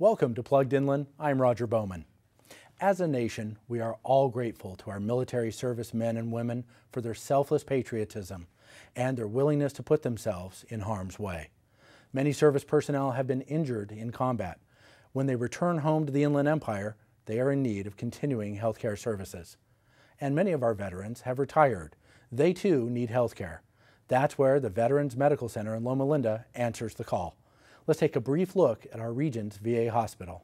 Welcome to Plugged Inland. I'm Roger Bowman. As a nation, we are all grateful to our military service men and women for their selfless patriotism and their willingness to put themselves in harm's way. Many service personnel have been injured in combat. When they return home to the Inland Empire, they are in need of continuing healthcare services. And many of our veterans have retired. They too need healthcare. That's where the Veterans Medical Center in Loma Linda answers the call. Let's take a brief look at our region's VA hospital.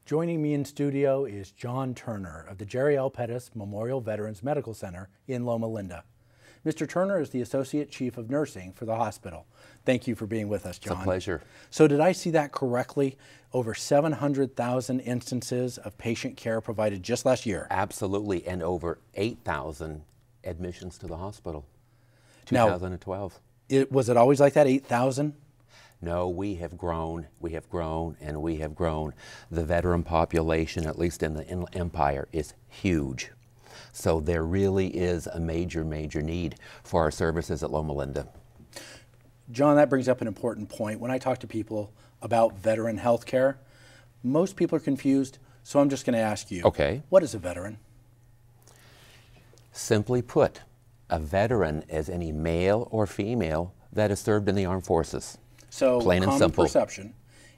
Joining me in studio is John Turner of the Jerry L. Pettis Memorial Veterans Medical Center in Loma Linda. Mr. Turner is the Associate Chief of Nursing for the hospital. Thank you for being with us, John. It's a pleasure. So did I see that correctly? Over 700,000 instances of patient care provided just last year. Absolutely, and over 8,000 admissions to the hospital, Now, 2012. Was it always like that, 8,000? No, we have grown, and we have grown. The veteran population, at least in the Inland Empire, is huge. So there really is a major need for our services at Loma Linda. John, that brings up an important point. When I talk to people about veteran health care, most people are confused, so I'm just going to ask you, okay, what is a veteran? Simply put, a veteran is any male or female that has served in the armed forces. So plain and common simple. Perception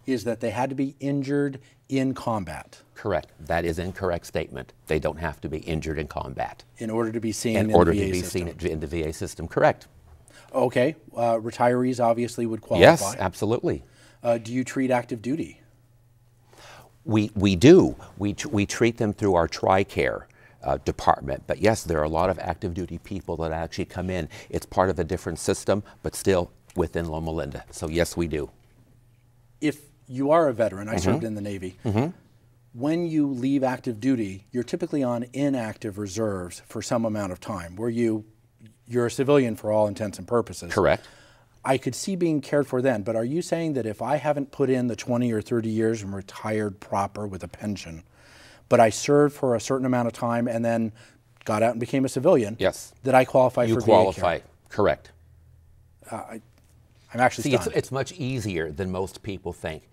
is that they had to be injured in combat. Correct. That is an incorrect statement. They don't have to be injured in combat. In order to be seen in the VA system. In order to be seen in the VA system, correct. Okay. Retirees obviously would qualify. Yes, absolutely. Do you treat active duty? We do. We treat them through our TRICARE department. But yes, there are a lot of active duty people that actually come in. It's part of a different system, but still within Loma Linda. So yes, we do. If you are a veteran, I served in the Navy, when you leave active duty, you're typically on inactive reserves for some amount of time, where you're a civilian for all intents and purposes. Correct. I could see being cared for then, but are you saying that if I haven't put in the 20 or 30 years and retired proper with a pension, but I served for a certain amount of time and then got out and became a civilian, yes, that I qualify for VA care? You qualify, correct. I'm actually stunned. It's much easier than most people think.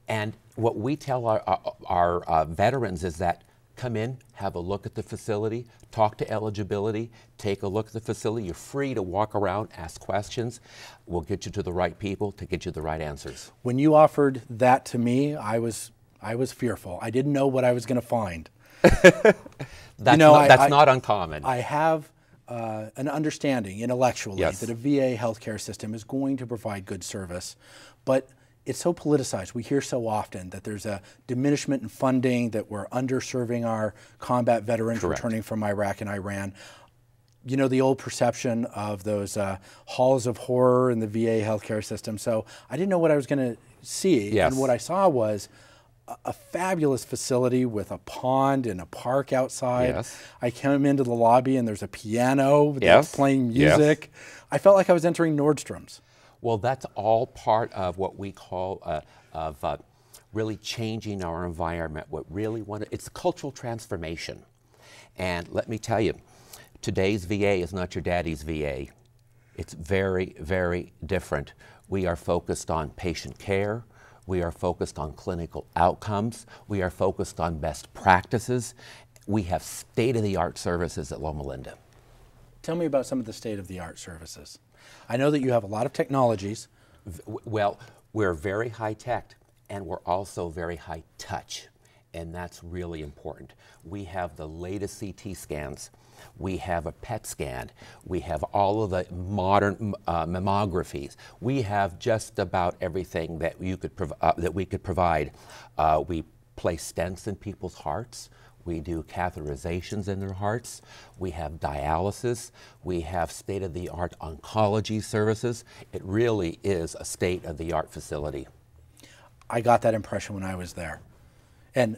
And what we tell our veterans is that come in, have a look at the facility, talk to eligibility, take a look at the facility. You're free to walk around, ask questions. We'll get you to the right people to get you the right answers. When you offered that to me, I was fearful. I didn't know what I was going to find. That's not uncommon. I have an understanding intellectually that a VA healthcare system is going to provide good service, but it's so politicized. We hear so often that there's a diminishment in funding, that we're underserving our combat veterans returning from Iraq and Iran. You know, the old perception of those halls of horror in the VA healthcare system. So I didn't know what I was going to see, and what I saw was a fabulous facility with a pond and a park outside. Yes. I came into the lobby and there's a piano that's Yes. playing music. Yes. I felt like I was entering Nordstrom's. Well, that's all part of what we call really changing our environment. It's cultural transformation. And let me tell you, today's VA is not your daddy's VA. It's very, very different. We are focused on patient care. We are focused on clinical outcomes. We are focused on best practices. We have state-of-the-art services at Loma Linda. Tell me about some of the state-of-the-art services. I know that you have a lot of technologies. Well, we're very high-tech, and we're also very high-touch, and that's really important. We have the latest CT scans. We have a PET scan. We have all of the modern mammographies. We have just about everything that we could provide. We place stents in people's hearts. We do catheterizations in their hearts. We have dialysis. We have state-of-the-art oncology services. It really is a state-of-the-art facility. I got that impression when I was there. And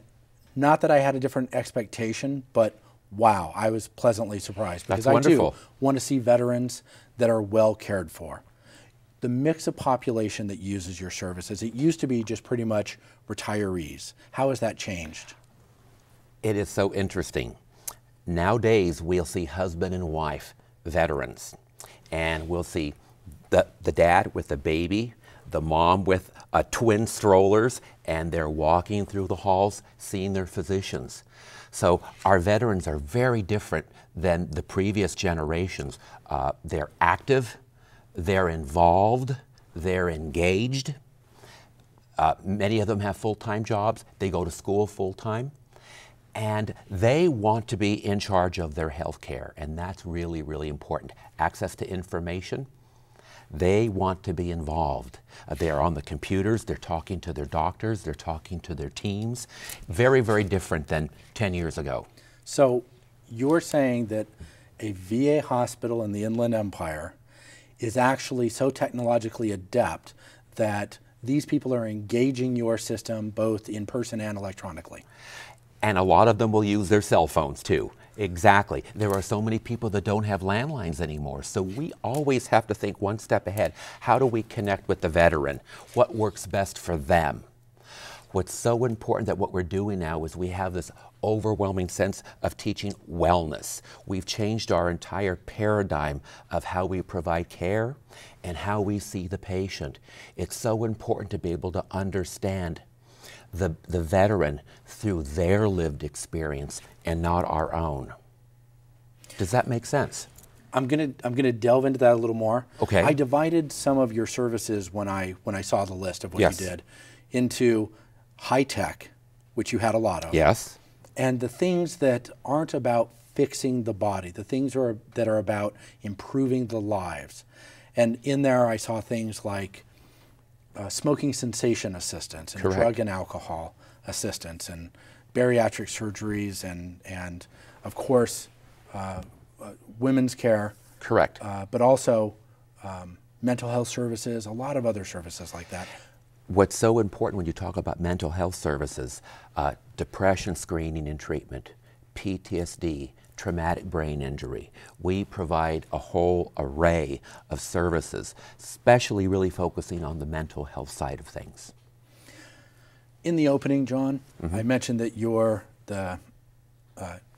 not that I had a different expectation, but wow, I was pleasantly surprised. Because That's wonderful. I too want to see veterans that are well cared for. The mix of population that uses your services, it used to be just pretty much retirees. How has that changed? It is so interesting. Nowadays, we'll see husband and wife veterans, and we'll see the dad with the baby, the mom with twin strollers, and they're walking through the halls seeing their physicians. So our veterans are very different than the previous generations. They're active, they're involved, they're engaged. Many of them have full-time jobs. They go to school full-time. And they want to be in charge of their health care, and that's really, really important. Access to information. They want to be involved. They are on the computers, they're talking to their doctors, they're talking to their teams. Very, very different than 10 years ago. So you're saying that a VA hospital in the Inland Empire is actually so technologically adept that these people are engaging your system both in person and electronically. And a lot of them will use their cell phones too. Exactly. There are so many people that don't have landlines anymore. So we always have to think one step ahead. How do we connect with the veteran? What works best for them? What's so important that what we're doing now is we have this overwhelming sense of teaching wellness. We've changed our entire paradigm of how we provide care and how we see the patient. It's so important to be able to understand the veteran through their lived experience and not our own. Does that make sense? I'm gonna delve into that a little more. Okay. I divided some of your services when I saw the list of what Yes. you did into high tech, which you had a lot of. Yes. And the things that aren't about fixing the body, the things that are about improving the lives. And in there I saw things like smoking cessation assistance and Correct. drug and alcohol assistance and bariatric surgeries and of course women's care. Correct. But also mental health services, a lot of other services like that. What's so important when you talk about mental health services, depression screening and treatment, PTSD, traumatic brain injury. We provide a whole array of services, especially really focusing on the mental health side of things. In the opening, John, I mentioned that you're the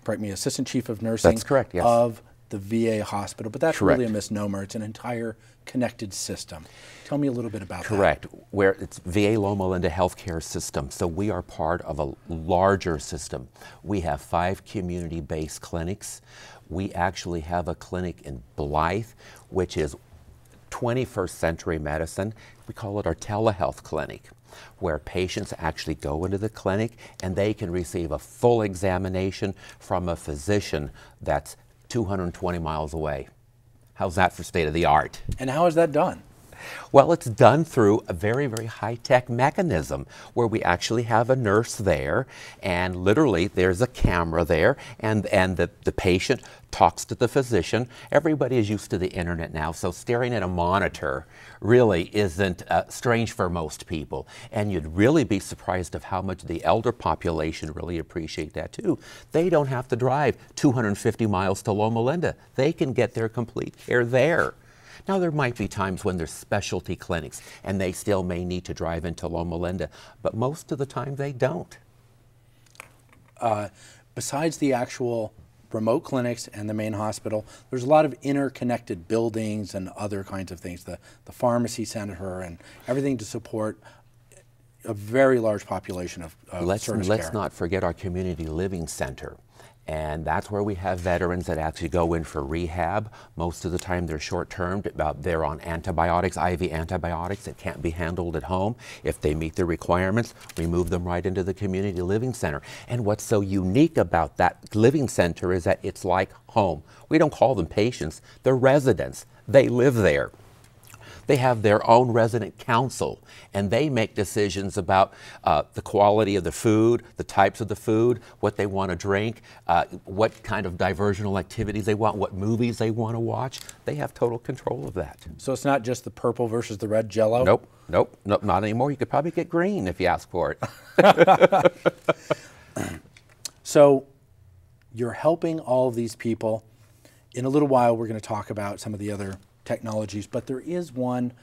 Assistant Chief of Nursing. That's correct, yes. Of the VA hospital, but that's Correct. really a misnomer. It's an entire connected system. Tell me a little bit about that. Correct. Where it's VA Loma Linda healthcare system. So we are part of a larger system. We have 5 community-based clinics. We actually have a clinic in Blythe, which is 21st century medicine. We call it our telehealth clinic, where patients actually go into the clinic and they can receive a full examination from a physician that's 220 miles away. How's that for state of the art? And how is that done? Well, it's done through a very, very high-tech mechanism where we actually have a nurse there, and literally there's a camera there, and the patient talks to the physician. Everybody is used to the internet now, so staring at a monitor really isn't strange for most people. And you'd really be surprised of how much the elder population really appreciate that too. They don't have to drive 250 miles to Loma Linda. They can get their complete care there. Now, there might be times when there's specialty clinics and they still may need to drive into Loma Linda, but most of the time they don't. Besides the actual remote clinics and the main hospital, there's a lot of interconnected buildings and other kinds of things, the pharmacy center and everything to support a very large population of service care. Let's not forget our community living center. And that's where we have veterans that actually go in for rehab. Most of the time they're short-term. They're on antibiotics, IV antibiotics that can't be handled at home. If they meet the requirements, we move them right into the community living center. And what's so unique about that living center is that it's like home. We don't call them patients, they're residents. They live there. They have their own resident council, and they make decisions about the quality of the food, the types of the food, what they want to drink, what kind of diversional activities they want, what movies they want to watch. They have total control of that. So it's not just the purple versus the red Jell-O? Nope, not anymore. You could probably get green if you ask for it. So you're helping all of these people. In a little while, we're going to talk about some of the other technologies, but there is one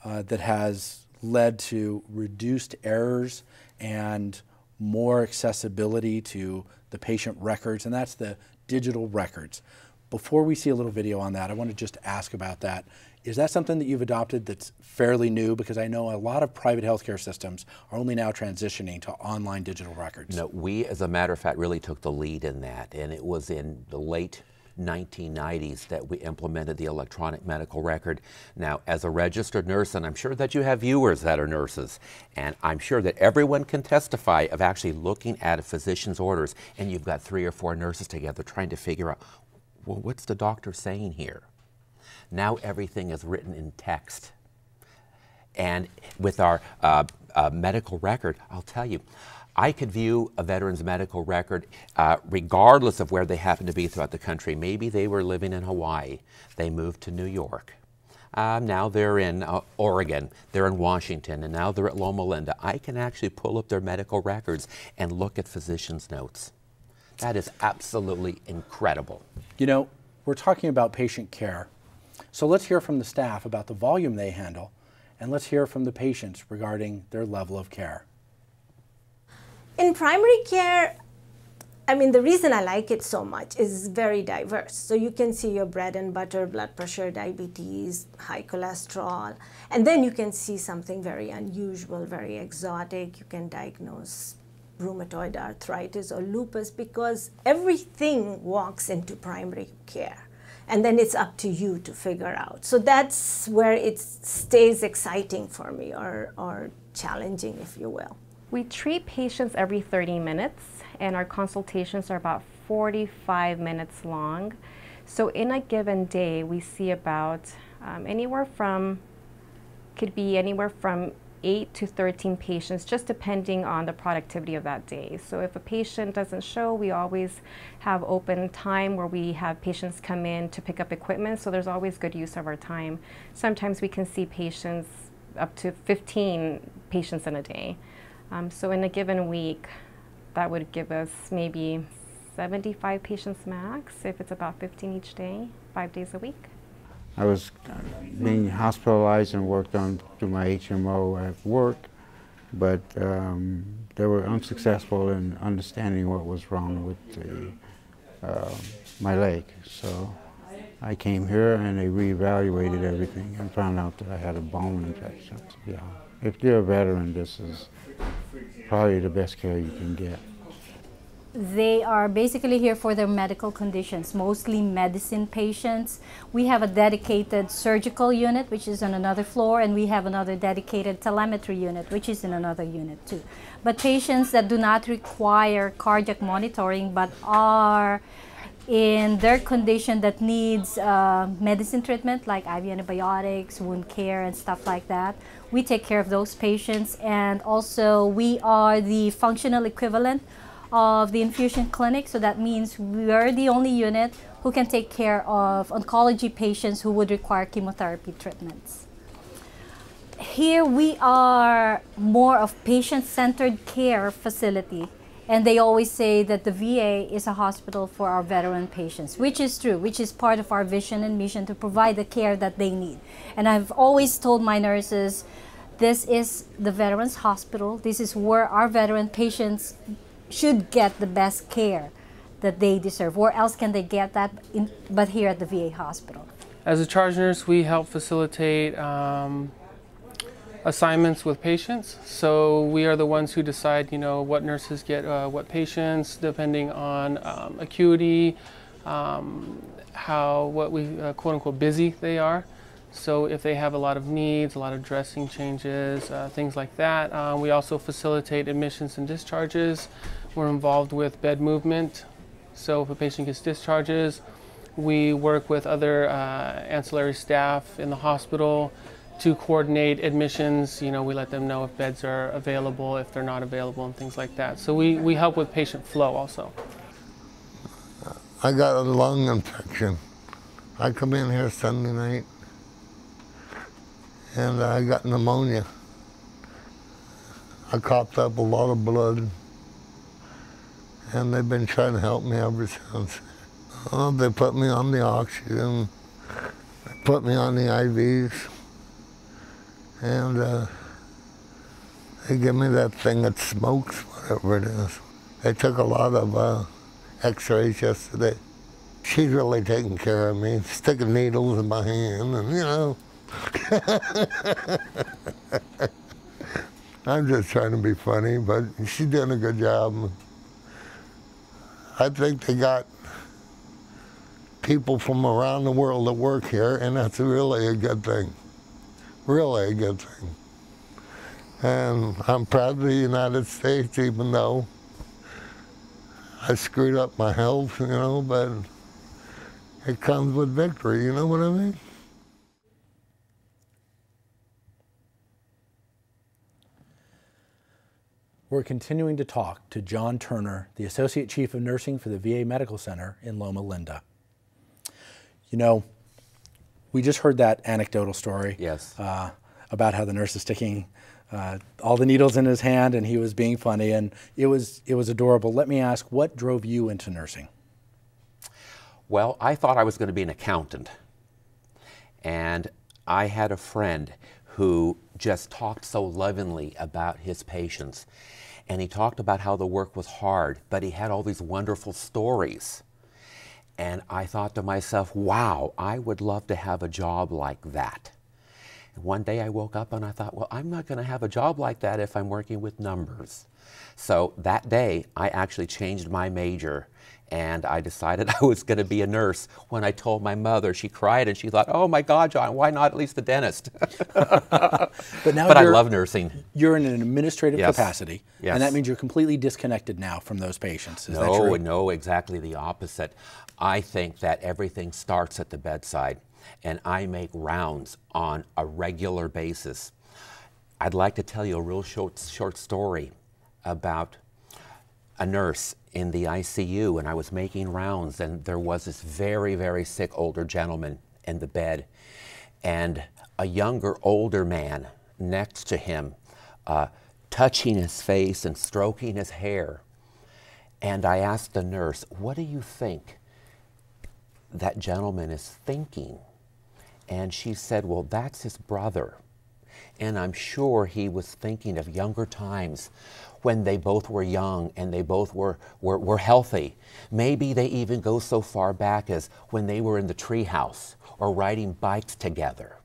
that has led to reduced errors and more accessibility to the patient records, and that's the digital records. Before we see a little video on that, I want to just ask about that. Is that something that you've adopted that's fairly new? Because I know a lot of private healthcare systems are only now transitioning to online digital records. No, we, as a matter of fact, really took the lead in that, and it was in the late 1990s that we implemented the electronic medical record. Now, as a registered nurse, and I'm sure that you have viewers that are nurses, and I'm sure that everyone can testify of actually looking at a physician's orders, and you've got 3 or 4 nurses together trying to figure out, well, what's the doctor saying here? Now everything is written in text. And with our medical record, I'll tell you, I could view a veteran's medical record regardless of where they happen to be throughout the country. Maybe they were living in Hawaii. They moved to New York. Now they're in Oregon, they're in Washington, and now they're at Loma Linda. I can actually pull up their medical records and look at physician's notes. That is absolutely incredible. You know, we're talking about patient care. So let's hear from the staff about the volume they handle, and let's hear from the patients regarding their level of care. In primary care, I mean, the reason I like it so much is very diverse. So you can see your bread and butter, blood pressure, diabetes, high cholesterol, and then you can see something very unusual, very exotic. You can diagnose rheumatoid arthritis or lupus because everything walks into primary care. And then it's up to you to figure out. So that's where it stays exciting for me, or challenging, if you will. We treat patients every 30 minutes, and our consultations are about 45 minutes long. So in a given day, we see about could be anywhere from 8 to 13 patients, just depending on the productivity of that day. So if a patient doesn't show, we always have open time where we have patients come in to pick up equipment, so there's always good use of our time. Sometimes we can see patients, up to 15 patients in a day. So in a given week, that would give us maybe 75 patients max, if it's about 15 each day, 5 days a week. I was being hospitalized and worked on through my HMO at work, but they were unsuccessful in understanding what was wrong with my leg. So I came here and they reevaluated everything and found out that I had a bone infection. Yeah. If you're a veteran, this is probably the best care you can get. They are basically here for their medical conditions, mostly medicine patients. We have a dedicated surgical unit, which is on another floor, and we have another dedicated telemetry unit, which is in another unit too. But patients that do not require cardiac monitoring but are in their condition that needs medicine treatment like IV antibiotics, wound care, and stuff like that. We take care of those patients, and also we are the functional equivalent of the infusion clinic, so that means we are the only unit who can take care of oncology patients who would require chemotherapy treatments. Here we are more of patient-centered care facility, and they always say that the VA is a hospital for our veteran patients, which is true, which is part of our vision and mission to provide the care that they need. And I've always told my nurses, this is the Veterans Hospital. This is where our veteran patients should get the best care that they deserve. Where else can they get that but here at the VA hospital? As a charge nurse, we help facilitate assignments with patients. So we are the ones who decide, what nurses get what patients, depending on acuity, what we quote unquote busy they are. So if they have a lot of needs, a lot of dressing changes, things like that. We also facilitate admissions and discharges. We're involved with bed movement. So if a patient gets discharges, we work with other ancillary staff in the hospital to coordinate admissions. We let them know if beds are available, if they're not available, and things like that. So we help with patient flow also. I got a lung infection. I come in here Sunday night, and I got pneumonia. I coughed up a lot of blood, and they've been trying to help me ever since. They put me on the oxygen, they put me on the IVs, and they give me that thing that smokes, whatever it is. They took a lot of x-rays yesterday. She's really taking care of me, sticking needles in my hand, and I'm just trying to be funny, but she's doing a good job. I think they got people from around the world that work here, and that's really a good thing. Really a good thing. And I'm proud of the United States, even though I screwed up my health, but it comes with victory, you know what I mean? We're continuing to talk to John Turner, the Associate Chief of Nursing for the VA Medical Center in Loma Linda. We just heard that anecdotal story. Yes. About how the nurse is sticking all the needles in his hand and he was being funny, and it was adorable. Let me ask, what drove you into nursing? Well, I thought I was going to be an accountant. And I had a friend who just talked so lovingly about his patients. And he talked about how the work was hard, but he had all these wonderful stories. And I thought to myself, wow, I would love to have a job like that. And one day I woke up and I thought, well, I'm not going to have a job like that if I'm working with numbers. So that day, I actually changed my major, and I decided I was going to be a nurse. When I told my mother, she cried and she thought, oh my God, John, why not at least a dentist? But I love nursing. You're in an administrative Yes. capacity, Yes. and that means you're completely disconnected now from those patients. Is that true? No, exactly the opposite. I think that everything starts at the bedside, and I make rounds on a regular basis. I'd like to tell you a real short story about a nurse in the ICU, and I was making rounds, and there was this very, very sick older gentleman in the bed, and a younger, older man next to him, touching his face and stroking his hair. And I asked the nurse, what do you think that gentleman is thinking? And she said, well, that's his brother. And I'm sure he was thinking of younger times when they both were young and they both were healthy. Maybe they even go so far back as when they were in the treehouse or riding bikes together.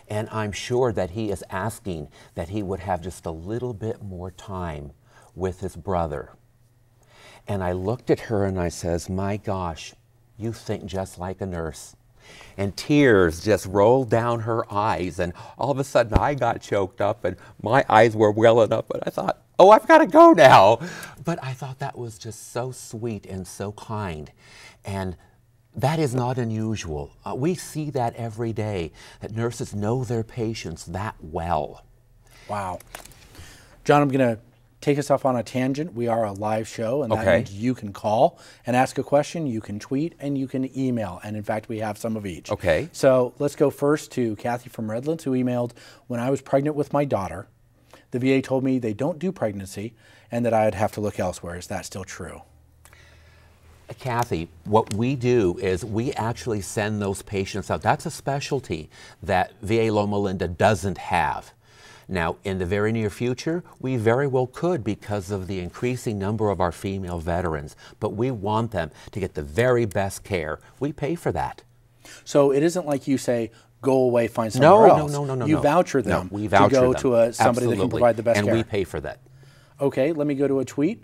And I'm sure that he is asking that he would have just a little bit more time with his brother. And I looked at her and I says, my gosh, you think just like a nurse. And tears just rolled down her eyes, and all of a sudden I got choked up and my eyes were welling up, and I thought, oh, I've got to go now. But I thought that was just so sweet and so kind. And that is not unusual. We see that every day, that nurses know their patients that well. Wow. John, I'm going to take us off on a tangent. We are a live show, and that means you can call and ask a question, you can tweet, and you can email. And in fact, we have some of each. Okay. So let's go first to Kathy from Redlands, who emailed, when I was pregnant with my daughter, the VA told me they don't do pregnancy and that I'd have to look elsewhere. Is that still true? Kathy, what we do is we actually send those patients out. That's a specialty that VA Loma Linda doesn't have. Now, in the very near future, we very well could because of the increasing number of our female veterans, but we want them to get the very best care. We pay for that. So it isn't like you say, go away, find somewhere else. No. You voucher them we voucher to go them. to somebody that can provide the best care. And we pay for that. Okay, let me go to a tweet.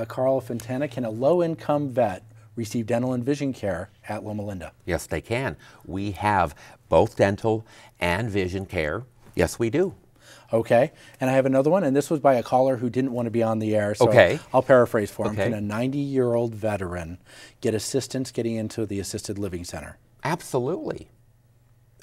Carl Fontana, can a low-income vet receive dental and vision care at Loma Linda? Yes, they can. We have both dental and vision care. Yes, we do. Okay, and I have another one, and this was by a caller who didn't want to be on the air, so I'll paraphrase for him. Can a 90-year-old veteran get assistance getting into the assisted living center? Absolutely.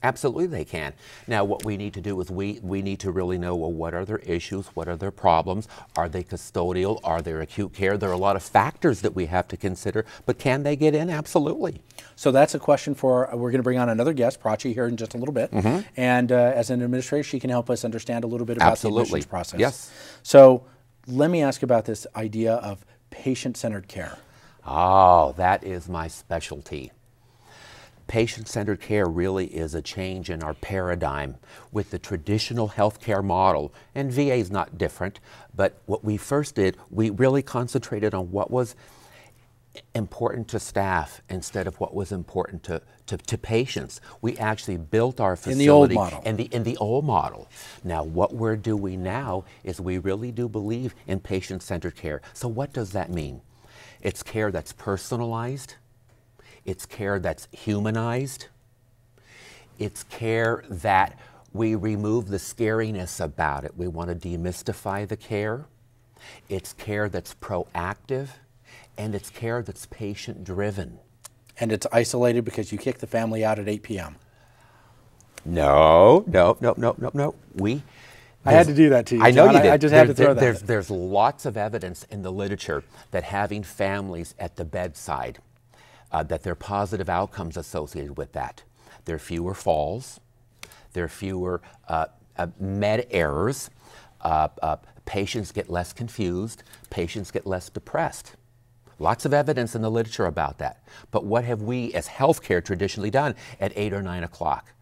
Absolutely they can. Now what we need to do is we need to really know, well, what are their issues, what are their problems, are they custodial, are there acute care? There are a lot of factors that we have to consider, but can they get in? Absolutely. So that's a question for, we're going to bring on another guest, Prachi, here in just a little bit. And as an administrator, she can help us understand a little bit about the admissions process. Yes. So let me ask about this idea of patient-centered care. Oh, that is my specialty. Patient-centered care really is a change in our paradigm with the traditional healthcare model, and VA is not different, but what we first did, we really concentrated on what was important to staff instead of what was important to patients. We actually built our facility in the old model. In the old model. Now what we're doing now is we really do believe in patient-centered care. So what does that mean? It's care that's personalized. It's care that's humanized. It's care that we remove the scariness about it. We want to demystify the care. It's care that's proactive, and it's care that's patient-driven. And it's isolated because you kick the family out at 8 p.m. No. I had to do that to you, I know John. you did. I just had to throw that. There's lots of evidence in the literature that having families at the bedside, that there are positive outcomes associated with that. There are fewer falls, there are fewer med errors, patients get less confused, patients get less depressed. Lots of evidence in the literature about that. But what have we as healthcare traditionally done at 8 or 9 o'clock?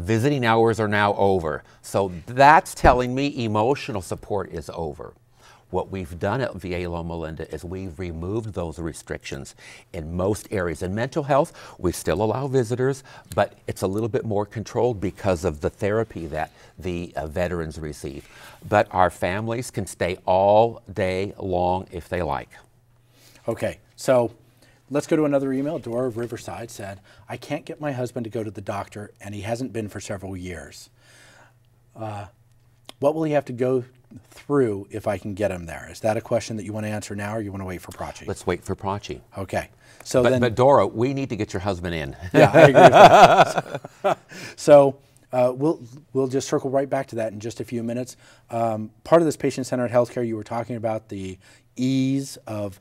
Visiting hours are now over. So that's telling me emotional support is over. What we've done at VA Loma Linda is we've removed those restrictions in most areas. In mental health, we still allow visitors, but it's a little bit more controlled because of the therapy that the veterans receive. But our families can stay all day long if they like. Okay, so let's go to another email. Dora of Riverside said, I can't get my husband to go to the doctor, and he hasn't been for several years. What will he have to go through if I can get him there? Is that a question that you want to answer now, or you want to wait for Prachi? Let's wait for Prachi. Okay. So but Dora, we need to get your husband in. Yeah, I agree with that. So we'll just circle right back to that in just a few minutes. Part of this patient-centered healthcare, you were talking about the ease of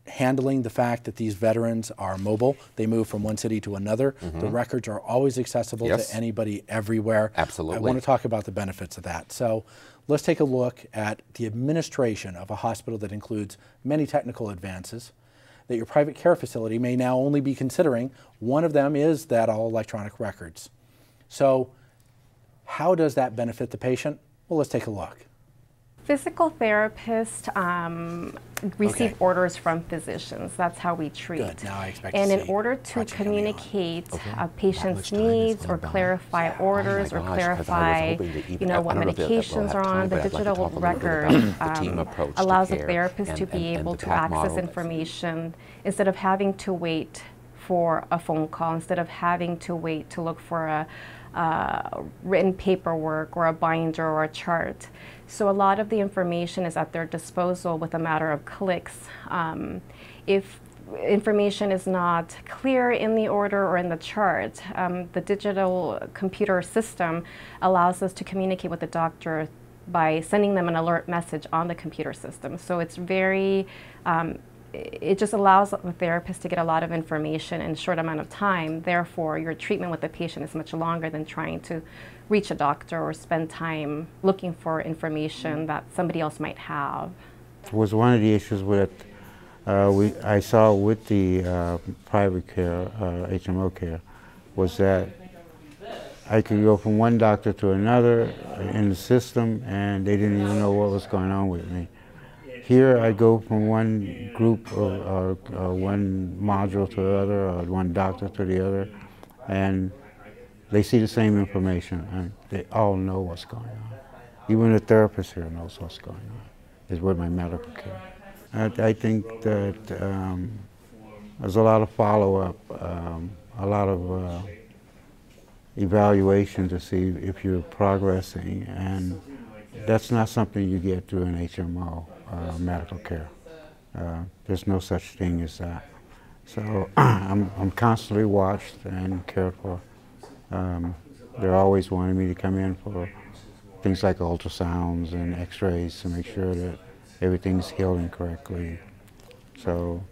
handling the fact that these veterans are mobile. They move from one city to another. The records are always accessible to anybody everywhere. Absolutely. I want to talk about the benefits of that. So let's take a look at the administration of a hospital that includes many technical advances that your private care facility may now only be considering. One of them is that all electronic records. So how does that benefit the patient? Well, let's take a look. Physical therapists receive orders from physicians. That's how we treat. Good. Now I expect and to in see order to Prachi coming on. communicate a patient's needs or clarify orders or clarify, what medications are on, the digital record allows a therapist to be able to access information instead of having to wait for a phone call, instead of having to wait to look for a written paperwork or a binder or a chart. So a lot of the information is at their disposal with a matter of clicks. If information is not clear in the order or in the chart, the digital computer system allows us to communicate with the doctor by sending them an alert message on the computer system. So it's very, it just allows the therapist to get a lot of information in a short amount of time. Therefore, your treatment with the patient is much longer than trying to reach a doctor or spend time looking for information that somebody else might have. It was one of the issues with I saw with the private care, HMO care, was that I could go from one doctor to another in the system and they didn't even know what was going on with me. Here I go from one group or one module to the other, or one doctor to the other, and they see the same information and they all know what's going on. Even the therapist here knows what's going on, is with my medical care. I think that there's a lot of follow-up, a lot of evaluation to see if you're progressing, and that's not something you get through an HMO medical care. There's no such thing as that. So I'm constantly watched and cared for. They're always wanting me to come in for things like ultrasounds and x-rays to make sure that everything's healing correctly. So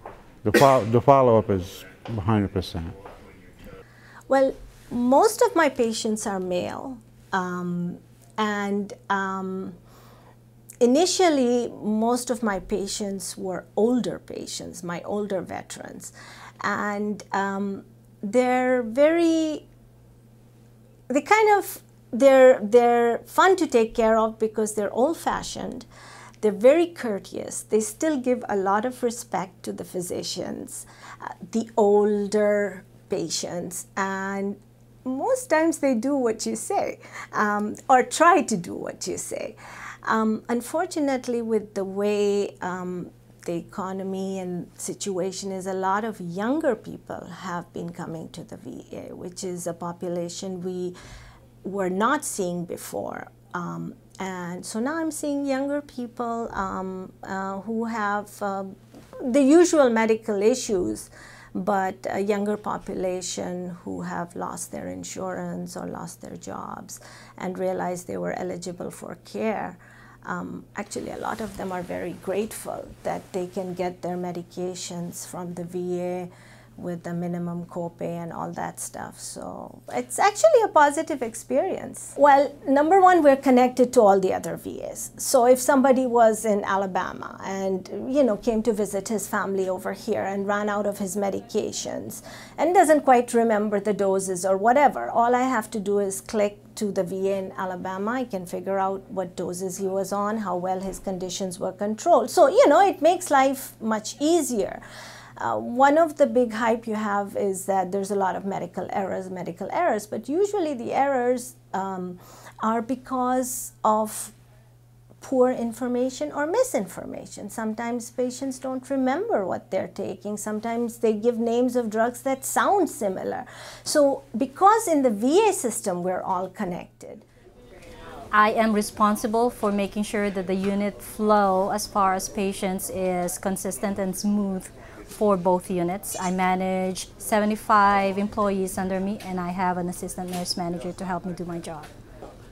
the follow-up is 100%. Well, most of my patients are male, initially most of my patients were older patients, my older veterans, and they're fun to take care of because they're old-fashioned. They're very courteous. They still give a lot of respect to the physicians, the older patients, and most times they do what you say, or try to do what you say. Unfortunately, with the way the economy and situation is, a lot of younger people have been coming to the VA, which is a population we were not seeing before. And so now I'm seeing younger people who have the usual medical issues, but a younger population who have lost their insurance or lost their jobs and realized they were eligible for care. Actually, a lot of them are very grateful that they can get their medications from the VA with the minimum copay and all that stuff. So it's actually a positive experience. Well, number one, we're connected to all the other VAs. So if somebody was in Alabama and came to visit his family over here and ran out of his medications and doesn't quite remember the doses or whatever, all I have to do is click to the VA in Alabama. I can figure out what doses he was on, how well his conditions were controlled. So, it makes life much easier. One of the big hype you have is that there's a lot of medical errors, but usually the errors are because of poor information or misinformation. Sometimes patients don't remember what they're taking. Sometimes they give names of drugs that sound similar. So because in the VA system we're all connected, I am responsible for making sure that the unit flow as far as patients is consistent and smooth for both units. I manage 75 employees under me, and I have an assistant nurse manager to help me do my job.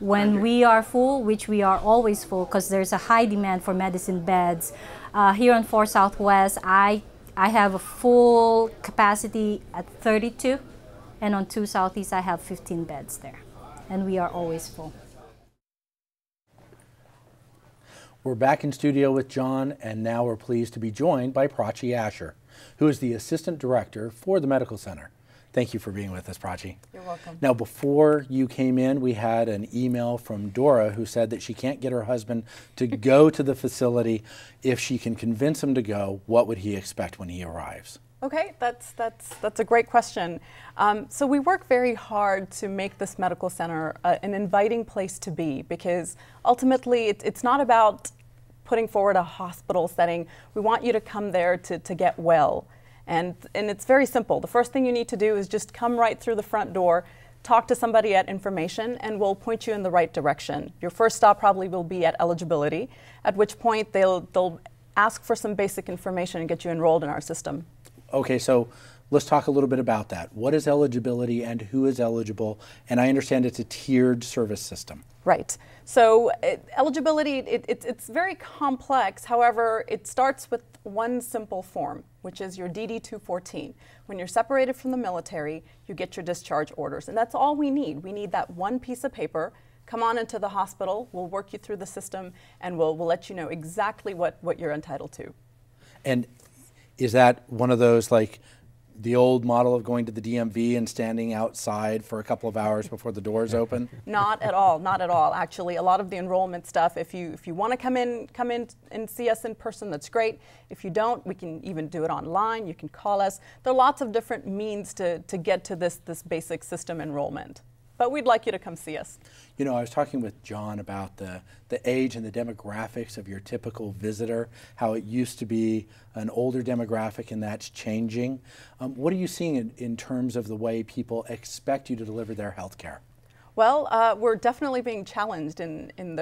When we are full, which we are always full because there's a high demand for medicine beds, here on 4 Southwest, I have a full capacity at 32, and on 2 Southeast I have 15 beds there, and we are always full. We're back in studio with John, and now we're pleased to be joined by Prachi Asher, who is the Assistant Director for the Medical Center. Thank you for being with us, Prachi. You're welcome. Now, before you came in, we had an email from Dora who said that she can't get her husband to go to the facility. If she can convince him to go, what would he expect when he arrives? Okay, that's a great question. So we work very hard to make this medical center an inviting place to be, because ultimately it's not about putting forward a hospital setting. We want you to come there to get well. And it's very simple. The first thing you need to do is just come right through the front door, talk to somebody at information, and we'll point you in the right direction. Your first stop probably will be at eligibility, at which point they'll ask for some basic information and get you enrolled in our system. Okay, so let's talk a little bit about that. What is eligibility and who is eligible? And I understand it's a tiered service system. Right. So eligibility, it's very complex. However, it starts with one simple form, which is your DD-214. When you're separated from the military, you get your discharge orders. And that's all we need. We need that one piece of paper. Come on into the hospital. We'll work you through the system, and we'll let you know exactly what you're entitled to. And is that one of those, like, the old model of going to the DMV and standing outside for a couple of hours before the doors open? Not at all, not at all. Actually, a lot of the enrollment stuff, if you want to come in and see us in person, that's great. If you don't, we can even do it online. You can call us. There are lots of different means to get to this basic system enrollment. But we'd like you to come see us. You know, I was talking with John about the age and the demographics of your typical visitor, how it used to be an older demographic and that's changing. What are you seeing in terms of the way people expect you to deliver their health care? Well, we're definitely being challenged in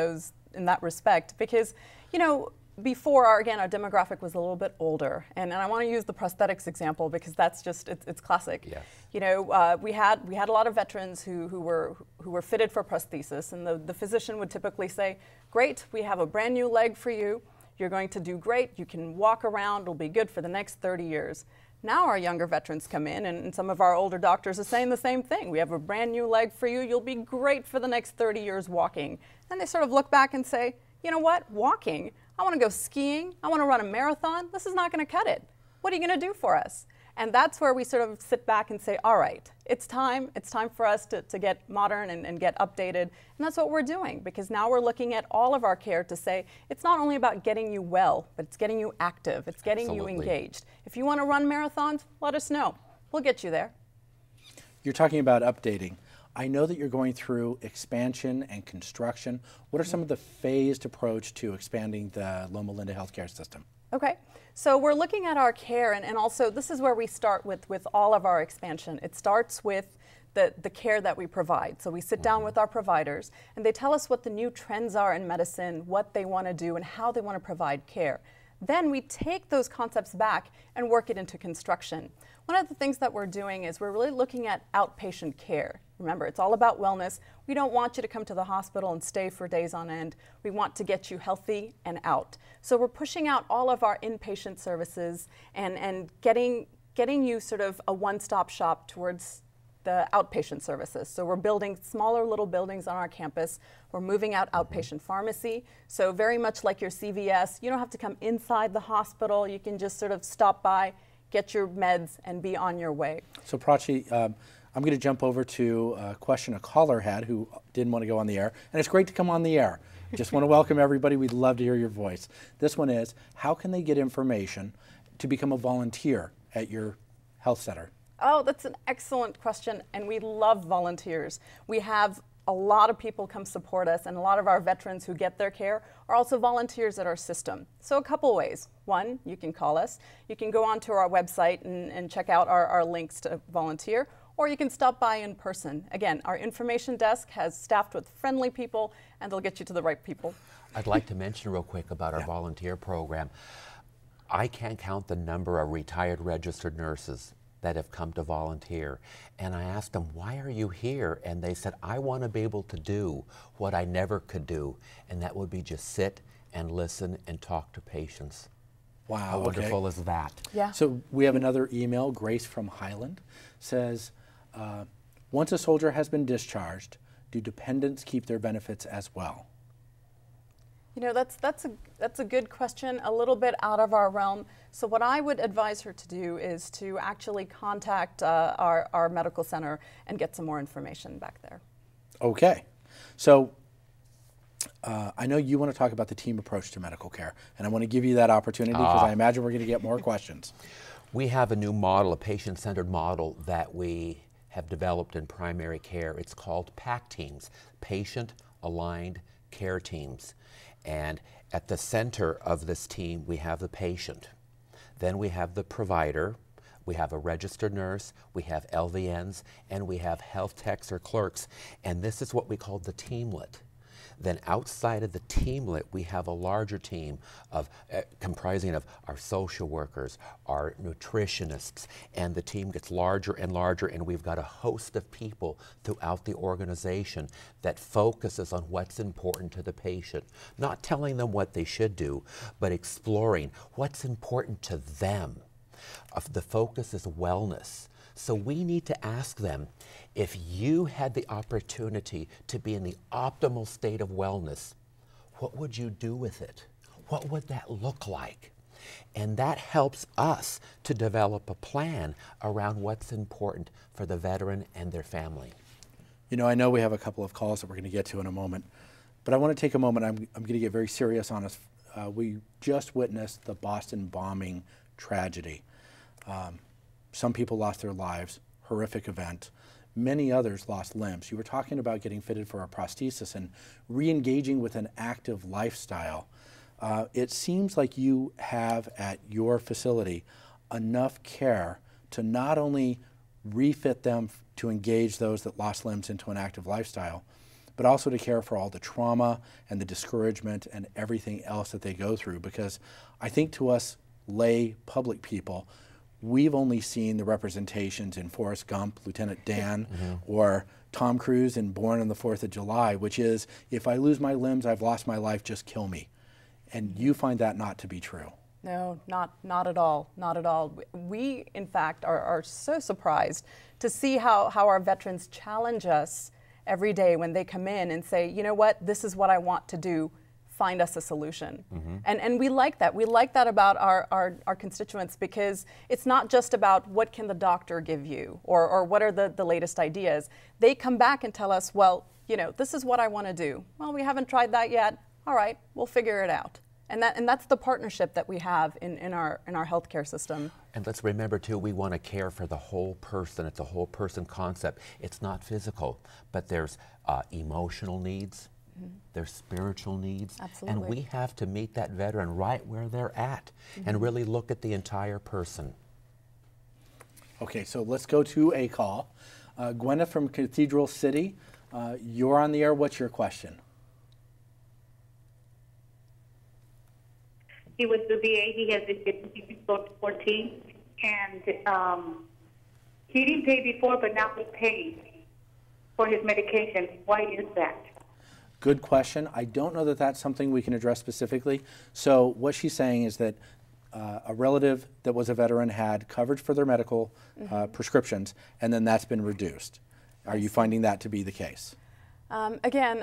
that respect because, you know, before, our demographic was a little bit older, and I want to use the prosthetics example because that's just, it's classic. Yes. You know, we had a lot of veterans who were fitted for prosthesis, and the physician would typically say, great, we have a brand new leg for you, you're going to do great, you can walk around, it'll be good for the next 30 years. Now our younger veterans come in, and some of our older doctors are saying the same thing. We have a brand new leg for you, you'll be great for the next 30 years walking. And they sort of look back and say, you know what, walking? I want to go skiing, I want to run a marathon, this is not going to cut it. What are you going to do for us? And that's where we sort of sit back and say, all right, it's time for us to get modern and get updated. And that's what we're doing, because now we're looking at all of our care to say, it's not only about getting you well, but it's getting you active, it's getting you engaged. If you want to run marathons, let us know. We'll get you there. You're talking about updating. I know that you're going through expansion and construction. What are some of the phased approach to expanding the Loma Linda healthcare system? Okay, so we're looking at our care, and also this is where we start with all of our expansion. It starts with the care that we provide. So we sit down with our providers, and they tell us what the new trends are in medicine, what they want to do, and how they want to provide care. Then we take those concepts back and work it into construction. One of the things that we're doing is we're really looking at outpatient care. Remember, it's all about wellness. We don't want you to come to the hospital and stay for days on end. We want to get you healthy and out. So we're pushing out all of our inpatient services and getting you sort of a one-stop shop towards the outpatient services. So we're building smaller little buildings on our campus. We're moving out outpatient pharmacy. So very much like your CVS, you don't have to come inside the hospital. You can just sort of stop by, get your meds, and be on your way. So Prachi, I'm going to jump over to a question a caller had who didn't want to go on the air. And it's great to come on the air. Just want to welcome everybody. We'd love to hear your voice. This one is, how can they get information to become a volunteer at your health center? Oh, that's an excellent question, and we love volunteers. We have a lot of people come support us, and a lot of our veterans who get their care are also volunteers at our system. So a couple ways. One, you can call us. You can go onto our website and check out our links to volunteer, or you can stop by in person. Again, our information desk has staffed with friendly people, and they'll get you to the right people. I'd like to mention real quick about our volunteer program. I can't count the number of retired registered nurses that have come to volunteer. And I asked them, why are you here? And they said, I want to be able to do what I never could do. And that would be just sit and listen and talk to patients. Wow, How wonderful is that? Yeah. So we have another email. Grace from Highland says, once a soldier has been discharged, do dependents keep their benefits as well? You know, that's a good question, a little bit out of our realm. So what I would advise her to do is to actually contact our medical center and get some more information back there. Okay. So I know you want to talk about the team approach to medical care, and I want to give you that opportunity because I imagine we're going to get more questions. We have a new model, a patient-centered model that we have developed in primary care. It's called PAC teams, Patient-Aligned Care Teams. And at the center of this team, we have the patient. Then we have the provider, we have a registered nurse, we have LVNs, and we have health techs or clerks. And this is what we call the teamlet. then outside of the teamlet, we have a larger team of comprising of our social workers, our nutritionists, and the team gets larger and larger, and we've got a host of people throughout the organization that focuses on what's important to the patient, not telling them what they should do, but exploring what's important to them. The focus is wellness. So we need to ask them, if you had the opportunity to be in the optimal state of wellness, what would you do with it? What would that look like? And that helps us to develop a plan around what's important for the veteran and their family. You know, I know we have a couple of calls that we're going to get to in a moment, but I want to take a moment. I'm going to get very serious on us. We just witnessed the Boston bombing tragedy. Some people lost their lives, horrific event. Many others lost limbs. You were talking about getting fitted for a prosthesis and re-engaging with an active lifestyle. It seems like you have at your facility enough care to not only refit them to engage those that lost limbs into an active lifestyle, but also to care for all the trauma and the discouragement and everything else that they go through. Because I think to us lay public people, we've only seen the representations in Forrest Gump, Lieutenant Dan, or Tom Cruise in Born on the 4th of July, which is, if I lose my limbs, I've lost my life, just kill me. And you find that not to be true. No, not at all, not at all. We, in fact, are so surprised to see how our veterans challenge us every day when they come in and say, you know what, this is what I want to do. Find us a solution. And we like that. We like that about our constituents, because it's not just about what can the doctor give you or what are the latest ideas. They come back and tell us, well, you know, this is what I want to do. Well, we haven't tried that yet. All right, we'll figure it out. And that's the partnership that we have in our healthcare system. And let's remember too, we want to care for the whole person. It's a whole person concept. It's not physical, but there's emotional needs. Their spiritual needs. Absolutely. And we have to meet that veteran right where they're at and really look at the entire person. Okay, so let's go to a call. Gwyneth from Cathedral City, you're on the air. What's your question? He was the VA. He has been 14, and he didn't pay before, but now he pays for his medication. Why is that? Good question. I don't know that that's something we can address specifically. So what she's saying is that a relative that was a veteran had coverage for their medical prescriptions, and then that's been reduced. Are you finding that to be the case? Again,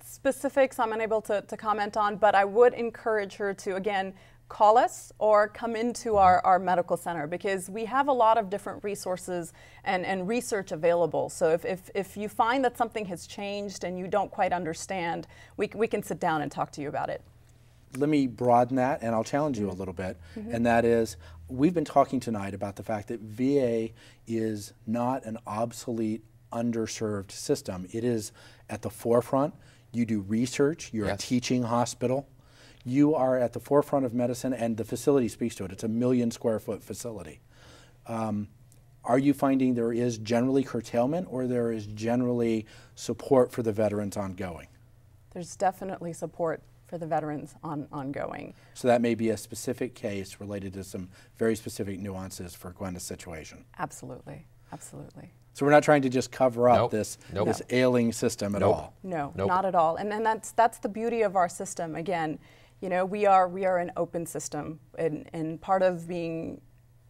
specifics I'm unable to comment on, but I would encourage her to, again, call us or come into our medical center, because we have a lot of different resources and research available. So if you find that something has changed and you don't quite understand, we can sit down and talk to you about it. Let me broaden that, and I'll challenge you a little bit, and that is, we've been talking tonight about the fact that VA is not an obsolete, underserved system. It is at the forefront. You do research, you're a teaching hospital. You are at the forefront of medicine, and the facility speaks to it. It's a 1 million square foot facility. Are you finding there is generally curtailment, or there is generally support for the veterans ongoing? There's definitely support for the veterans ongoing. So that may be a specific case related to some very specific nuances for Gwenda's situation. Absolutely, absolutely. So we're not trying to just cover up this ailing system at all. No, not at all. And that's the beauty of our system. Again, you know, we are an open system, and part of being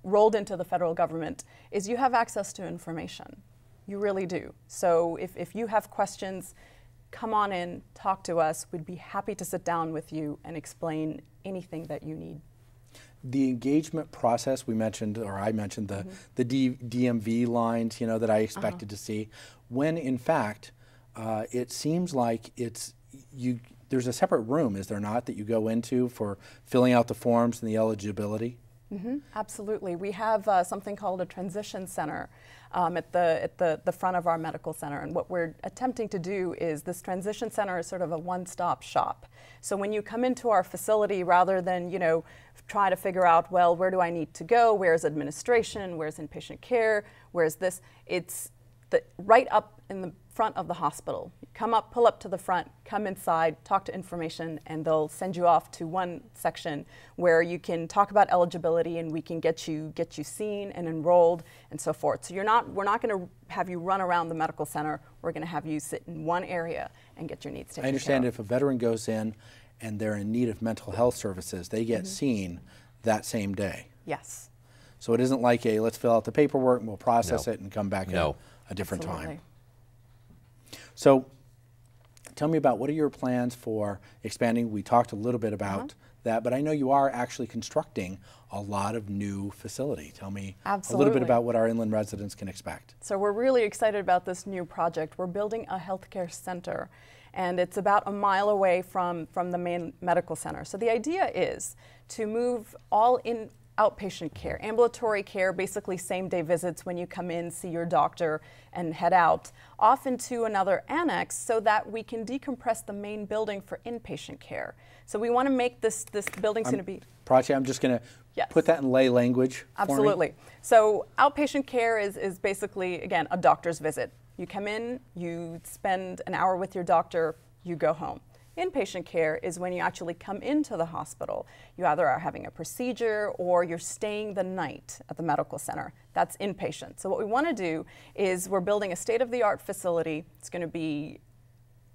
rolled into the federal government is you have access to information. You really do. So if you have questions, come on in, talk to us. We'd be happy to sit down with you and explain anything that you need. The engagement process we mentioned, or I mentioned, the DMV lines, you know, that I expected to see, when in fact it seems like there's a separate room, is there not, that you go into for filling out the forms and the eligibility? Absolutely. We have something called a transition center at the front of our medical center, and what we're attempting to do is, this transition center is sort of a one-stop shop. So when you come into our facility, rather than, you know, try to figure out, well, where do I need to go, where's administration, where's inpatient care, where's this, it's right up in front of the hospital. Come up, pull up to the front, come inside, talk to information, and they'll send you off to one section where you can talk about eligibility, and we can get you seen and enrolled and so forth. So we're not going to have you run around the medical center. We're going to have you sit in one area and get your needs taken care of. I understand if a veteran goes in and they're in need of mental health services, they get seen that same day. Yes. So it isn't like a let's fill out the paperwork and we'll process it and come back at a different Absolutely. time. So tell me about what are your plans for expanding? We talked a little bit about that, but I know you are actually constructing a lot of new facility. Tell me a little bit about what our inland residents can expect. So we're really excited about this new project. We're building a healthcare center, and it's about a mile away from the main medical center. So the idea is to move all in outpatient care, ambulatory care, basically same-day visits when you come in, see your doctor, and head out, off into another annex so that we can decompress the main building for inpatient care. So we want to make this building's going to be... Prachi, I'm just going to put that in lay language Absolutely. for me. So outpatient care is basically, again, a doctor's visit. You come in, you spend an hour with your doctor, you go home. Inpatient care is when you actually come into the hospital. You either are having a procedure or you're staying the night at the medical center. That's inpatient. So what we want to do is we're building a state-of-the-art facility. It's going to be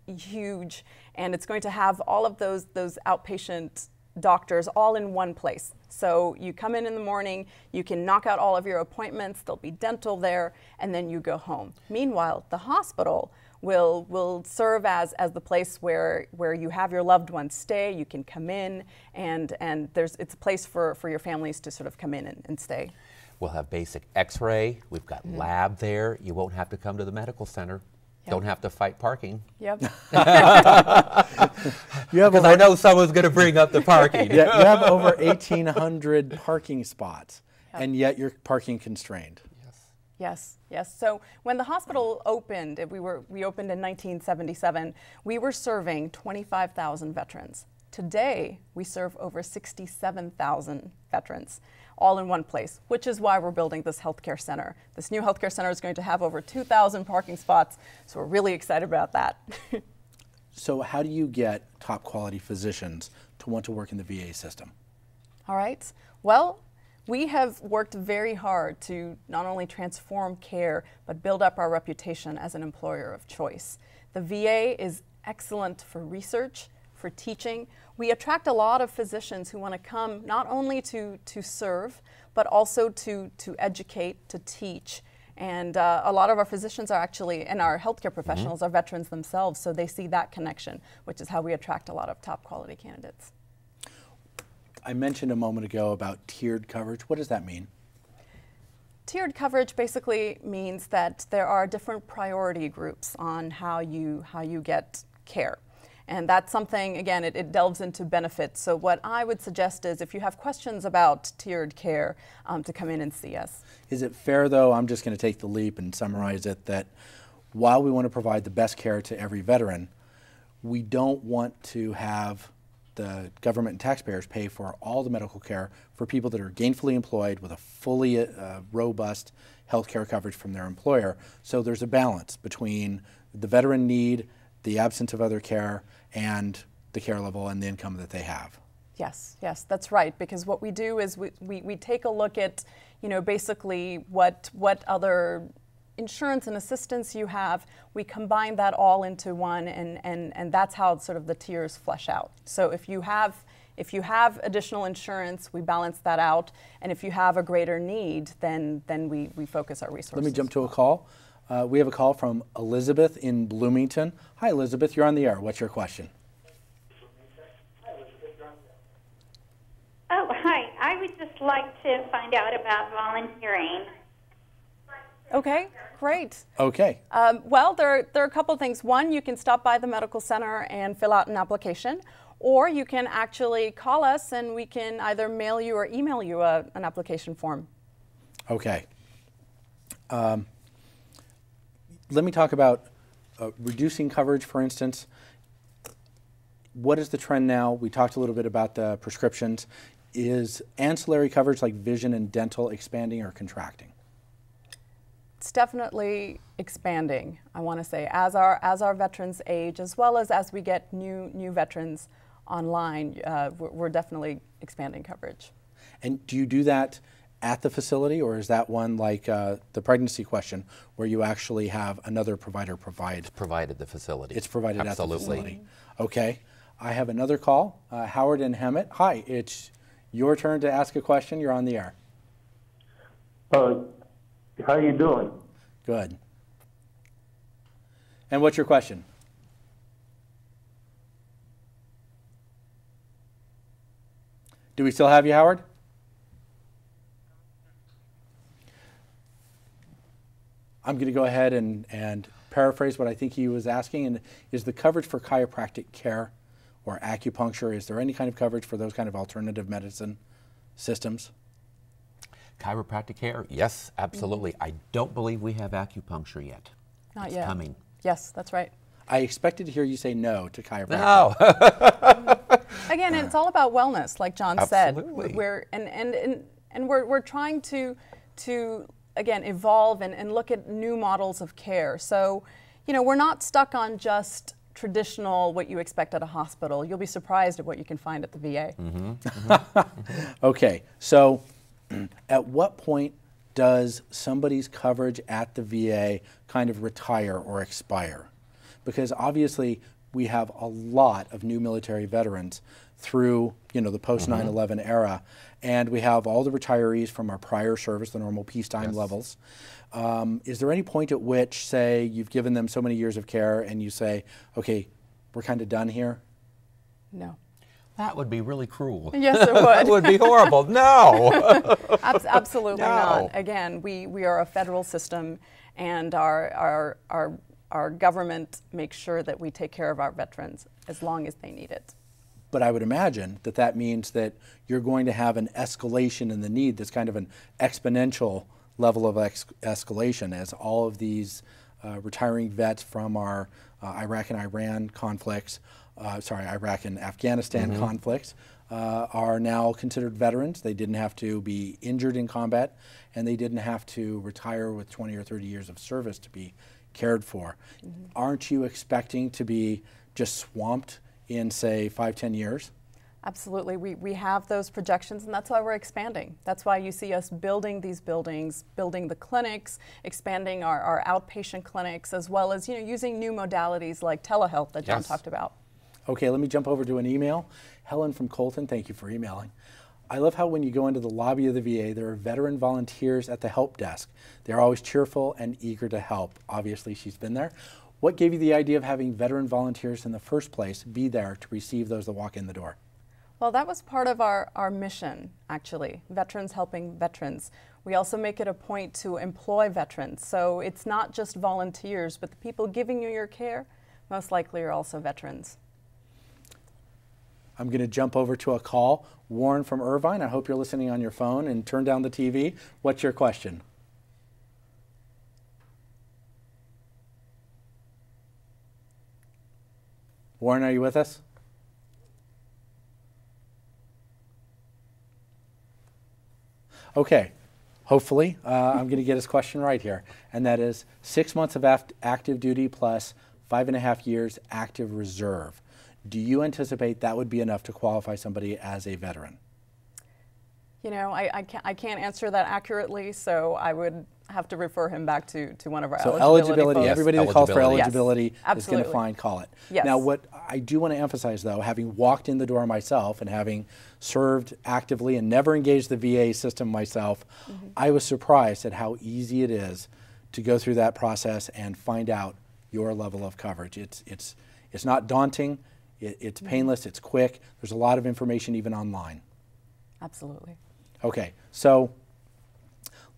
huge, and it's going to have all of those outpatient doctors all in one place. So you come in the morning, you can knock out all of your appointments, there'll be dental there, and then you go home. Meanwhile, the hospital will serve as the place where you have your loved ones stay. You can come in, and it's a place for your families to sort of come in and stay. We'll have basic x-ray. We've got lab there. You won't have to come to the medical center. Don't have to fight parking. Yep. Because I know someone's going to bring up the parking. You have over 1,800 parking spots, and yet you're parking constrained. Yes, yes. So when the hospital opened, we opened in 1977, we were serving 25,000 veterans. Today, we serve over 67,000 veterans, all in one place, which is why we're building this healthcare center. This new healthcare center is going to have over 2,000 parking spots, so we're really excited about that. So how do you get top quality physicians to want to work in the VA system? All right. Well, we have worked very hard to not only transform care, but build up our reputation as an employer of choice. The VA is excellent for research, for teaching. We attract a lot of physicians who want to come not only to serve, but also to educate, to teach. And a lot of our physicians are actually, and our healthcare professionals are veterans themselves, so they see that connection, which is how we attract a lot of top quality candidates. I mentioned a moment ago about tiered coverage. What does that mean? Tiered coverage basically means that there are different priority groups on how you get care. And that's something, again, it delves into benefits. So what I would suggest is if you have questions about tiered care, to come in and see us. Is it fair, though, I'm just going to take the leap and summarize it, that while we want to provide the best care to every veteran, we don't want to have the government and taxpayers pay for all the medical care for people that are gainfully employed with a fully robust health care coverage from their employer. So there's a balance between the veteran need, the absence of other care, and the care level and the income that they have. Yes, yes, that's right. Because what we do is we take a look at, basically what other insurance and assistance you have. We combine that all into one, and that's how sort of the tiers flesh out. So if you have additional insurance, we balance that out, and if you have a greater need, then we focus our resources. Let me jump to a call. We have a call from Elizabeth in Bloomington. Hi, Elizabeth, you're on the air. What's your question? Oh, hi. I would just like to find out about volunteering. Okay, great. Okay. Well, there are a couple of things. One, you can stop by the medical center and fill out an application, or you can actually call us and we can either mail you or email you an application form. Okay. Let me talk about reducing coverage, for instance. What is the trend now? We talked a little bit about the prescriptions. Is ancillary coverage like vision and dental expanding or contracting? It's definitely expanding, I want to say, as our veterans age, as well as we get new veterans online, we're definitely expanding coverage. And do you do that at the facility, or is that one like the pregnancy question, where you actually have another provider provide? It's provided at the facility. It's provided Absolutely. at the facility. Okay. I have another call. Howard and Hemet. Hi, it's your turn to ask a question. You're on the air. How you doing? Good. And what's your question? Do we still have you, Howard? I'm going to go ahead and paraphrase what I think he was asking. And is the coverage for chiropractic care or acupuncture, is there any kind of coverage for those kind of alternative medicine systems? Chiropractic care? Yes, absolutely. I don't believe we have acupuncture yet. Not it's yet. coming. Yes, that's right. I expected to hear you say no to chiropractic. No. Again, it's all about wellness, like John Absolutely. said. We're trying to again evolve and look at new models of care. So, we're not stuck on just traditional what you expect at a hospital. You'll be surprised at what you can find at the VA. Mm-hmm. Mm-hmm. Okay, so at what point does somebody's coverage at the VA kind of retire or expire? Because obviously we have a lot of new military veterans through the post 9/11 era, and we have all the retirees from our prior service, the normal peacetime levels. Is there any point at which, say, you've given them so many years of care and you say, okay, we're kind of done here? No. That would be really cruel. Yes, it would. That would be horrible. No. Absolutely No. not. Again, we are a federal system, and our government makes sure that we take care of our veterans as long as they need it. But I would imagine that that means that you're going to have an escalation in the need that's kind of an exponential level of escalation as all of these retiring vets from our Iraq and Iran conflicts, Iraq and Afghanistan conflicts, are now considered veterans. They didn't have to be injured in combat, and they didn't have to retire with 20 or 30 years of service to be cared for. Aren't you expecting to be just swamped in, say, 5-10 years? Absolutely. We have those projections, and that's why we're expanding. That's why you see us building these buildings, building the clinics, expanding our outpatient clinics, as well as using new modalities like telehealth that John talked about. Okay, let me jump over to an email. Helen from Colton, thank you for emailing. I love how when you go into the lobby of the VA, there are veteran volunteers at the help desk. They're always cheerful and eager to help. Obviously, she's been there. What gave you the idea of having veteran volunteers in the first place be there to receive those that walk in the door? Well, that was part of our mission, actually, veterans helping veterans. We also make it a point to employ veterans. So it's not just volunteers, but the people giving you your care most likely are also veterans. I'm going to jump over to a call. Warren from Irvine, I hope you're listening on your phone and turn down the TV. What's your question? Warren, are you with us? Okay, hopefully I'm going to get his question right here, and that is 6 months of active duty plus 5.5 years active reserve. Do you anticipate that would be enough to qualify somebody as a veteran? I can't answer that accurately, so I would have to refer him back to one of our eligibility. folks. Everybody that calls for eligibility yes, is going to call it. Yes. Now, what I do want to emphasize, though, having walked in the door myself and having served actively and never engaged the VA system myself, I was surprised at how easy it is to go through that process and find out your level of coverage. It's not daunting. It's painless. It's quick. There's a lot of information even online. Absolutely. Okay, so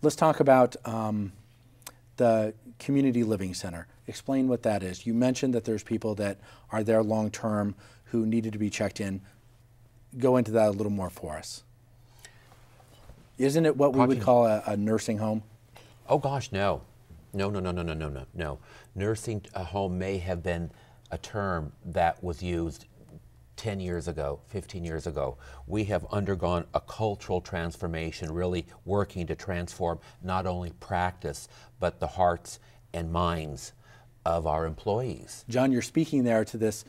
let's talk about the community living center. Explain what that is. You mentioned that there's people that are there long term who needed to be checked in. Go into that a little more for us. Isn't it what we would call a nursing home? Oh gosh, no. No. Nursing home may have been a term that was used 10 years ago, 15 years ago. We have undergone a cultural transformation, really working to transform not only practice, but the hearts and minds of our employees. John, you're speaking there to this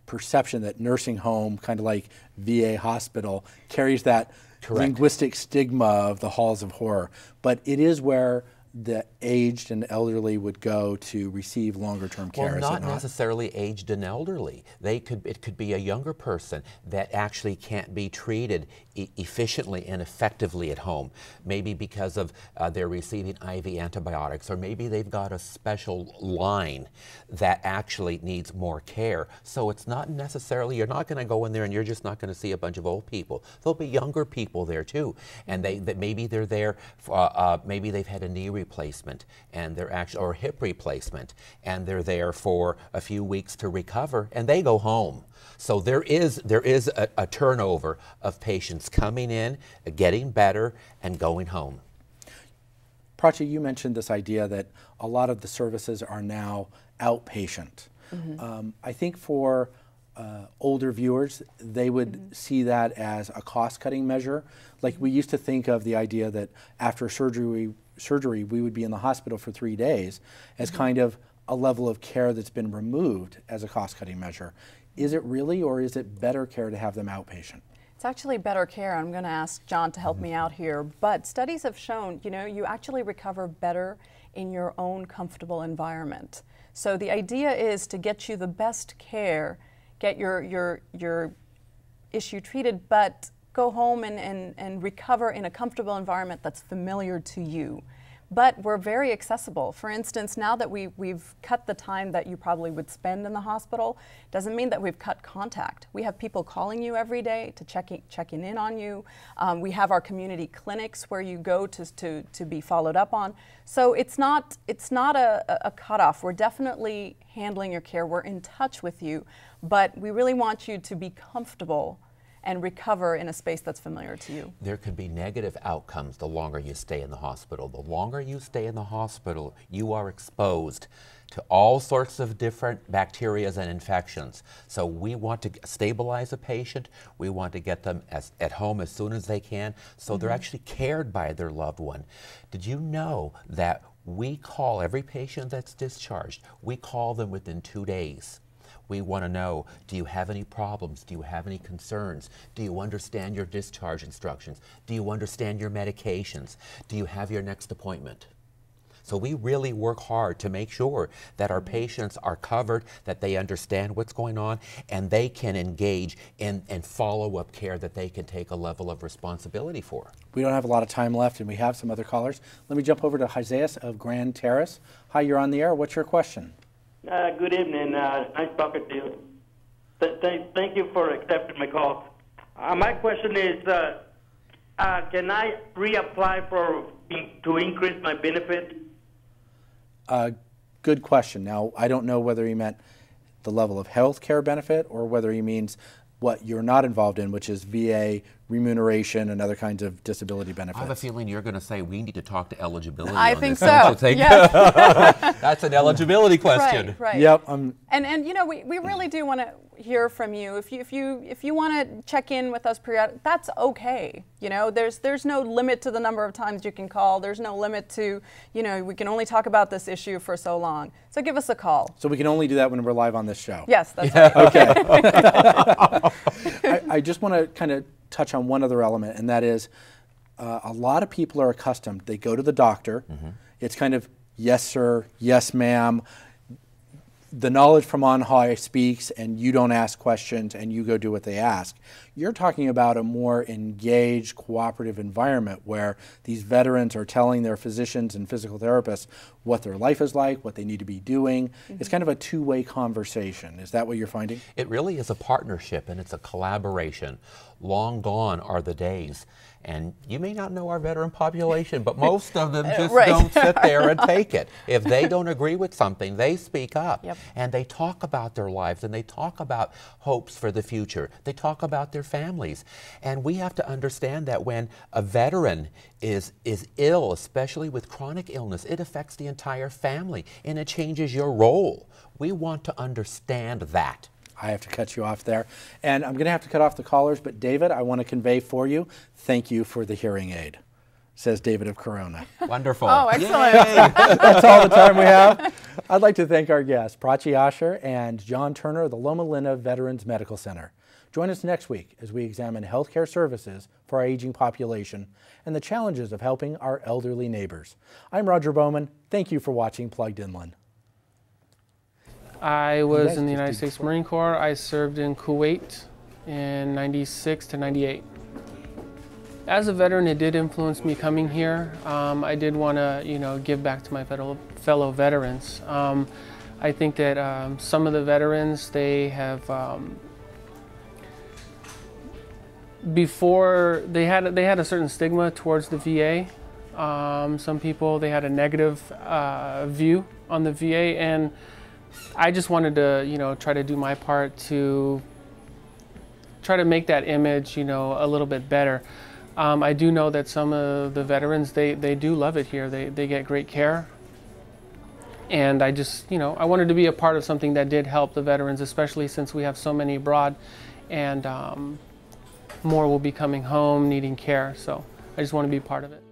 perception that nursing home, kind of like VA hospital, carries that Correct. linguistic stigma of the halls of horror. But it is where the aged and elderly would go to receive longer-term care. Well, is it not necessarily aged and elderly. It could be a younger person that actually can't be treated efficiently and effectively at home. Maybe because of they're receiving IV antibiotics, or maybe they've got a special line that actually needs more care. So it's not necessarily, you're not going to go in there and you're just not going to see a bunch of old people. There'll be younger people there too, and maybe they're there. Maybe they've had a knee replacement and they're actually, or hip replacement, and they're there for a few weeks to recover, and they go home. So there is a turnover of patients coming in, getting better, and going home. Prachi, you mentioned this idea that a lot of the services are now outpatient. Mm-hmm. I think for older viewers, they would see that as a cost-cutting measure. Like, we used to think of the idea that after surgery we would be in the hospital for 3 days as kind of a level of care that's been removed as a cost-cutting measure. Is it really, or is it better care to have them outpatient? It's actually better care. I'm going to ask John to help me out here. But studies have shown, you actually recover better in your own comfortable environment. So the idea is to get you the best care, get your issue treated, but go home and recover in a comfortable environment that's familiar to you. But we're very accessible. For instance, now that we've cut the time that you probably would spend in the hospital, doesn't mean that we've cut contact. We have people calling you every day to checking in on you. We have our community clinics where you go to be followed up on. So it's not a cutoff. We're definitely handling your care. We're in touch with you, but we really want you to be comfortable and recover in a space that's familiar to you. There could be negative outcomes the longer you stay in the hospital. The longer you stay in the hospital, you are exposed to all sorts of different bacteria and infections. So we want to stabilize a patient. We want to get them at home as soon as they can, so they're actually cared by their loved one. Did you know that we call every patient that's discharged, we call them within 2 days? We want to know, do you have any problems? Do you have any concerns? Do you understand your discharge instructions? Do you understand your medications? Do you have your next appointment? So we really work hard to make sure that our patients are covered, that they understand what's going on, and they can engage in follow-up care that they can take a level of responsibility for. We don't have a lot of time left, and we have some other callers. Let me jump over to Isaiah of Grand Terrace. Hi, you're on the air. What's your question? Good evening. Nice talking to you. Thank you for accepting my call. My question is, can I reapply to increase my benefit? Good question. Now, I don't know whether he meant the level of health care benefit or whether he means what you're not involved in, which is VA remuneration and other kinds of disability benefits. I have a feeling you're going to say we need to talk to eligibility. I on think this, so. Yes. That's an eligibility question. Right. Yep. And we really do want to hear from you. If you want to check in with us periodically, that's okay. There's no limit to the number of times you can call. There's no limit to, we can only talk about this issue for so long. So give us a call. So we can only do that when we're live on this show. Yes, that's right. Okay. I just want to kind of touch on one other element, and that is a lot of people are accustomed. They go to the doctor. Mm-hmm. It's kind of, yes, sir, yes, ma'am. The knowledge from on high speaks, and you don't ask questions, and you go do what they ask. You're talking about a more engaged, cooperative environment where these veterans are telling their physicians and physical therapists what their life is like, what they need to be doing. Mm-hmm. It's kind of a two-way conversation. Is that what you're finding? It really is a partnership, and it's a collaboration. Long gone are the days. And you may not know our veteran population, but most of them just don't sit there and take it. If they don't agree with something, they speak up. Yep. And they talk about their lives, and they talk about hopes for the future. They talk about their families. And we have to understand that when a veteran is ill, especially with chronic illness, it affects the entire family, and it changes your role. We want to understand that. I have to cut you off there. And I'm going to have to cut off the callers, but David, I want to convey for you, thank you for the hearing aid, says David of Corona. Wonderful. Oh, excellent. That's all the time we have. I'd like to thank our guests, Prachi Asher and John Turner of the Loma Linda Veterans Medical Center. Join us next week as we examine healthcare services for our aging population and the challenges of helping our elderly neighbors. I'm Roger Bowman. Thank you for watching Plugged Inland. I was in the United States Marine Corps. I served in Kuwait in '96 to '98. As a veteran, it did influence me coming here. I did want to, give back to my fellow veterans. I think that some of the veterans, they have before they had a certain stigma towards the VA. Some people, they had a negative view on the VA, and I just wanted to, try to do my part to try to make that image, a little bit better. I do know that some of the veterans, they do love it here. They get great care. And I just, I wanted to be a part of something that did help the veterans, especially since we have so many abroad, and more will be coming home needing care. So I just want to be part of it.